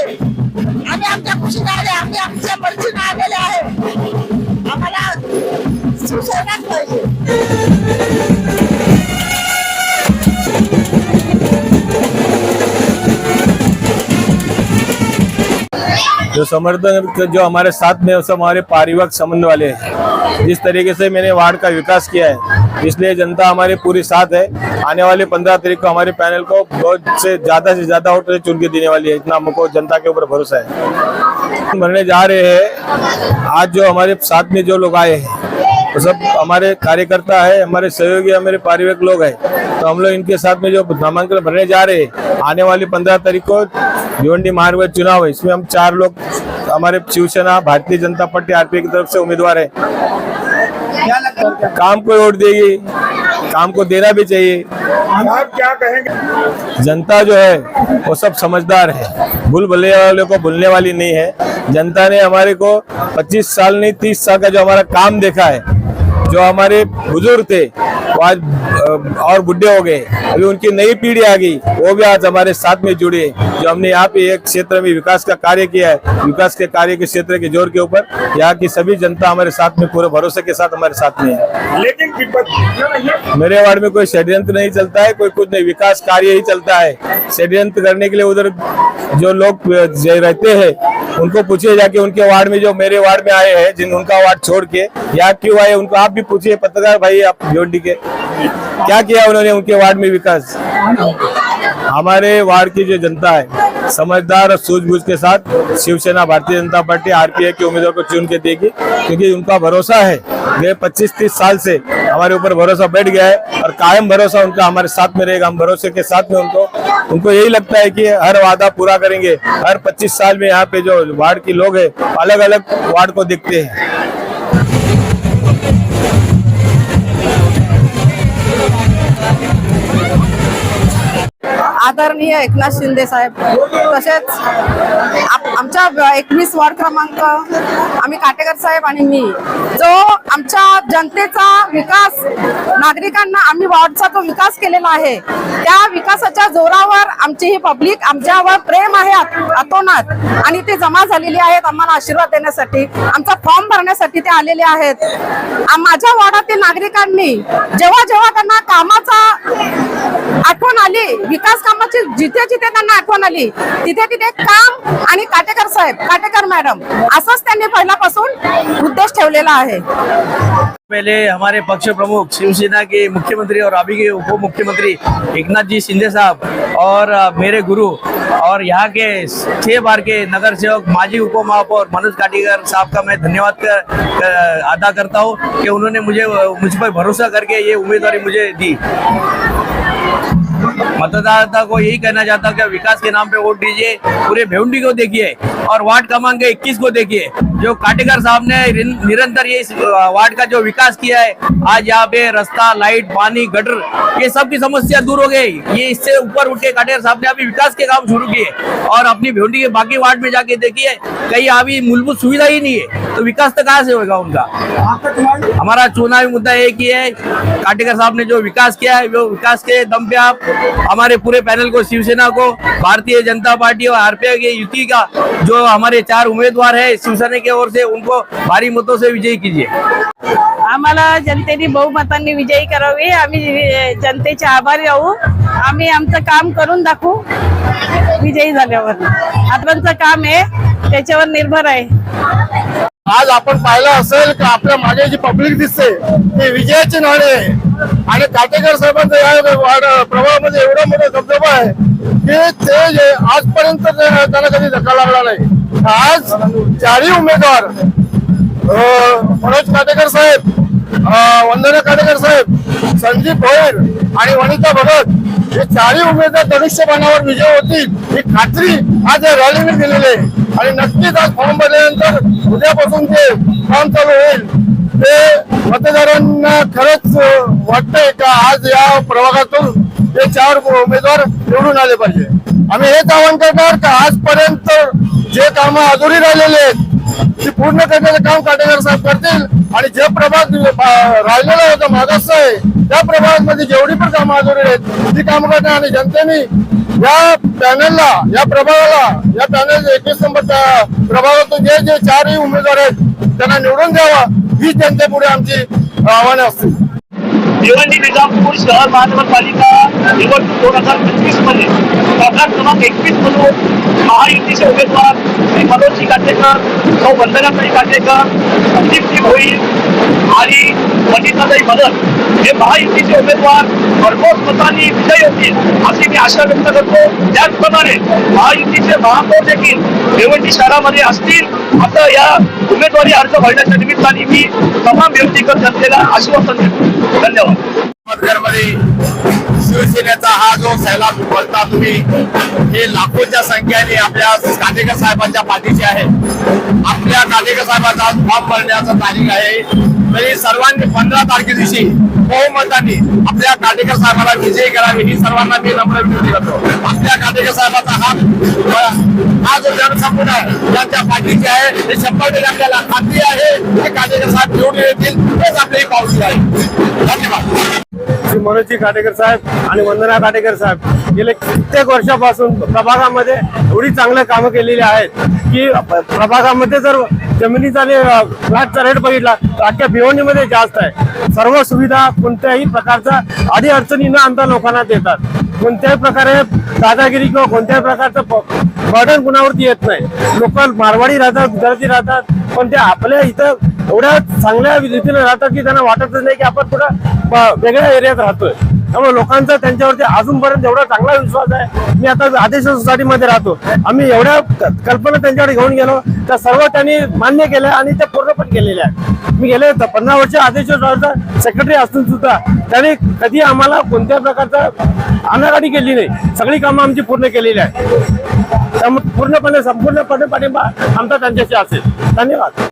पाहिजे. आम्ही आमच्या खुशीने आले, आम्ही आमच्या मर्जीने आलेले आहे. आम्हाला शिवसेनाच पाहिजे. जो समर्थन जो हमारे साथ में सब हमारे पारिवारिक संबंध वाले हैं. जिस तरीके से मैंने वार्ड का विकास किया है, इसलिए जनता हमारे पूरी साथ है. आने वाले 15 तारीख को हमारे पैनल को बहुत से ज्यादा वोट चुन के देने वाली है. इतना हमको जनता के ऊपर भरोसा है. भरने जा रहे हैं. आज जो हमारे साथ में जो लोग आए हैं वो सब हमारे कार्यकर्ता है, हमारे सहयोगी, हमारे पारिवारिक लोग हैं. तो हम लोग इनके साथ में जो नामांकन भरने जा रहे हैं, आने वाली 15 तारीख को भिवंडी महानगर चुनाव है. इसमें हम 4 लोग हमारे शिवसेना, भारतीय जनता पार्टी, आरपीआई की तरफ से उम्मीदवार है. काम को वोट देगी, काम को देना भी चाहिए. आप क्या कहेंगे? जनता जो है वो सब समझदार है, भूल भुलने वालों को भूलने वाली नहीं है. जनता ने हमारे को 25 साल नहीं 30 साल का जो हमारा काम देखा है. जो हमारे बुजुर्ग थे वो आज और बुढ़े हो गए, अभी उनकी नई पीढ़ी आ गई, वो भी आज हमारे साथ में जुड़े. जो हमने यहाँ पे एक क्षेत्र में विकास का कार्य किया है, विकास के कार्य के क्षेत्र के जोर के ऊपर यहाँ की सभी जनता हमारे साथ में पूरे भरोसे के साथ हमारे साथ में है. लेकिन मेरे वार्ड में कोई षड्यंत्र नहीं चलता है, कोई कुछ नहीं, विकास कार्य ही चलता है. षड्यंत्र करने के लिए उधर जो लोग रहते हैं उनको पूछिए जाके, उनके वार्ड में जो मेरे वार्ड में आए हैं, जिन उनका वार्ड छोड़ के यहाँ क्यों आए, उनको आप भी पूछिए. पत्रकार भाई आप भिवंडी के, क्या किया उन्होंने उनके वार्ड में विकास. हमारे वार्ड की जो जनता है समझदार और सूझबूझ के साथ शिवसेना, भारतीय जनता पार्टी, आरपीआई के उम्मीदवार को चुन के देगी, क्योंकि उनका भरोसा है. ये 25-30 साल से हमारे ऊपर भरोसा बैठ गया है और कायम भरोसा उनका हमारे साथ में रहेगा. हम भरोसे के साथ में उनको यही लगता है कि हर वादा पूरा करेंगे. हर 25 साल में यहाँ पे जो वार्ड के लोग हैं अलग अलग वार्ड को देखते हैं. आदरणीय एकनाथ शिंदे साहेब, तसेच आमच्या 21 वार्ड क्रमांक आम्ही काटेकर साहेब आणि मी, जो आमच्या जनतेचा विकास, नागरिकांना आम्ही वार्डचा जो विकास केलेला आहे, त्या विकासाच्या जोरावर आमची ही पब्लिक आमच्यावर प्रेम आहे अतोनात, आणि ते जमा झालेली आहेत आम्हाला आशीर्वाद देण्यासाठी, आमचा फॉर्म भरण्यासाठी ते आलेले आहेत. माझ्या वार्डातील नागरिकांनी जेव्हा जेव्हा त्यांना कामाचा आठवण आली, विकास कामाची जिथे जिथे त्यांना आठवण आली, तिथे तिथे काम आणि काटेकर साहेब, काटेकर मॅडम असंच त्यांनी पहिल्यापासून उद्देश ठेवलेला आहे. पहले हमारे पक्ष प्रमुख शिवसेना के मुख्यमंत्री और अभी के उप मुख्यमंत्री एकनाथ जी शिंदे साहब और मेरे गुरु और यहाँ के 6 बार के नगर सेवक माजी उप महापौर मनोज काटीकर साहब का मैं धन्यवाद अदा करता हूँ कि उन्होंने मुझ पर भरोसा करके ये उम्मीदवारी मुझे दी. मतदाता को यही कहना चाहता हूँ कि विकास के नाम पे वोट दीजिए. पूरे भिवंडी को देखिए और वार्ड क्रमांक 21 को देखिए. जो काटेकर साहब ने निरंतर ये वार्ड का जो विकास किया है, आज यहाँ पे रास्ता, लाइट, पानी, गटर, ये सब की समस्या दूर हो गई. ये इससे ऊपर उठ के काटेकर साहब ने अभी विकास के काम शुरू किए. और अपनी भिवंडी के बाकी वार्ड में जाके देखिए, कहीं अभी मूलभूत सुविधा ही नहीं है, तो विकास तो कहाँ से होगा उनका. हमारा चुनावी मुद्दा एक ही है, काटेकर साहब ने जो विकास किया है, वो विकास के दम पे आप हमारे पूरे पैनल को, शिवसेना को, भारतीय जनता पार्टी और आरपीआई की युति का जो हमारे 4 उम्मीदवार है शिवसेना की ओर से, उनको भारी मतों से विजयी कीजिए. आम्हाला जनतेने बहुमतांनी विजयी करावे. आम्ही जनतेचे आभारी राहू. आम्ही आमचं काम करून दाखवू. विजयी झाल्यावर आताचं काम आहे त्याच्यावर निर्भर आहे. आज आपण पाहिलं असेल की आपल्या मागे जी पब्लिक दिसते ती विजयाची नाणे आहे. आणि काटेकर साहेबांचा या वार्ड प्रभावामध्ये एवढा मोठा दबदबा आहे की ते आजपर्यंत त्यांना कधी धक्का लागला नाही. आज 4ही उमेदवार मनोज काटेकर साहेब, वंदना काटेकर साहेब, संदीप भोईर आणि वनिता भगत हे 4ही उमेदवार धनुष्यबाणावर विजय होतील ही खात्री आज या रॅलीने दिलेली आहे. आणि नक्कीच आज फॉर्म भरल्यानंतर उद्यापासून ते काम चालू होईल. ते मतदारांना खरंच वाटतंय का आज या प्रभागातून हे 4 उमेदवार निवडून आले पाहिजे. आम्ही हेच आवाहन करणार का आजपर्यंत जे कामं अधुरी राहिलेले आहेत ती पूर्ण करण्याचं काम काटेकर साहेब करतील. आणि जे प्रभाग राहिलेला होता मागास आहे त्या प्रभागामध्ये जेवढी पण कामं अधुरी आहेत ती कामं करणार. आणि जनतेने या पॅनलला, या प्रभागाला, या पॅनल 21 नंबर प्रभागातून जे जे चारही उमेदवार आहेत त्यांना निवडून द्यावा ही जनतेपुढे आमची आव्हाने असतील. भिवंडी निजामपूर शहर महानगरपालिका निवडणूक 2025 मध्ये प्रभाग क्रमांक 21 मधून महायुतीचे उमेदवार श्री मनोजजी काटेकर, सौ वंदनाताई काटेकर, संदीपजी भोईर आणि वनिताताई मदत हे महायुतीचे उमेदवार भरघोस मतांनी विजयी होतील अशी मी आशा व्यक्त करतो. त्याचप्रमाणे महायुतीचे महापौर देखील भिवंडी शहरामध्ये असतील असं या उमेदवारी अर्ज भरण्याच्या निमित्ताने मी तमाम व्यक्तिगत जनतेला आश्वासन देतो. धन्यवाद. मध्ये शिवसेनेचा हा जो सैलाब बोलता तुम्ही, हे लाखोच्या संख्येने आपल्या काटेकर साहेबांच्या पाठीचे आहे. आपल्या काटेकर साहेबांचा आज फॉर्म भरण्याचा तारीख आहे. तरी सर्वांनी 15 तारखे दिवशी बहुमतांनी आपल्या काटेकर साहेबांना विजयी करावे ही सर्वांना मी नम्र विनंती करतो. आपल्या काटेकर साहेबांचा हा जो जनसंपूर्ण आहे त्यांच्या पाठीचे आहे. हे 100% आपल्याला खात्री आहे की काटेकर साहेब निवडून येतील. हेच आपली पावती आहे. धन्यवाद. श्री मनोजजी काटेकर साहेब आणि वंदना काटेकर साहेब गेले कित्येक वर्षापासून प्रभागामध्ये एवढी चांगले कामं केलेली आहेत की प्रभागामध्ये जर जमिनीचा आणि फ्लॅटचा रेट बघितला तर अख्ख्या भिवंडीमध्ये जास्त आहे. सर्व सुविधा कोणत्याही प्रकारचा अडीअडचणी न आणता लोकांना देतात. कोणत्याही प्रकारे दादागिरी किंवा कोणत्याही प्रकारचं बर्डन कुणावरती येत नाही. लोक मारवाडी राहतात, गुजराती राहतात, पण ते आपल्या इथं एवढ्या चांगल्या रीतीने राहतात की त्यांना वाटतच नाही की आपण कुठं वेगळ्या एरियात राहतोय. त्यामुळे लोकांचा त्यांच्यावरती अजूनपर्यंत एवढा चांगला विश्वास आहे. मी आता आदेश सोसायटीमध्ये राहतो. आम्ही एवढ्या कल्पना त्यांच्याकडे घेऊन गेलो तर सर्व त्यांनी मान्य केल्या आणि त्या पूर्ण पण केलेल्या आहेत. मी गेले 15 वर्ष आदेश सोसायटीचा सेक्रेटरी असून सुद्धा त्यांनी कधी आम्हाला कोणत्या प्रकारचा आनाकानी केली नाही. सगळी कामं आमची पूर्ण केलेली आहे. त्यामुळे पूर्णपणे संपूर्णपणे पाठिंबा आमचा त्यांच्याशी असेल. धन्यवाद.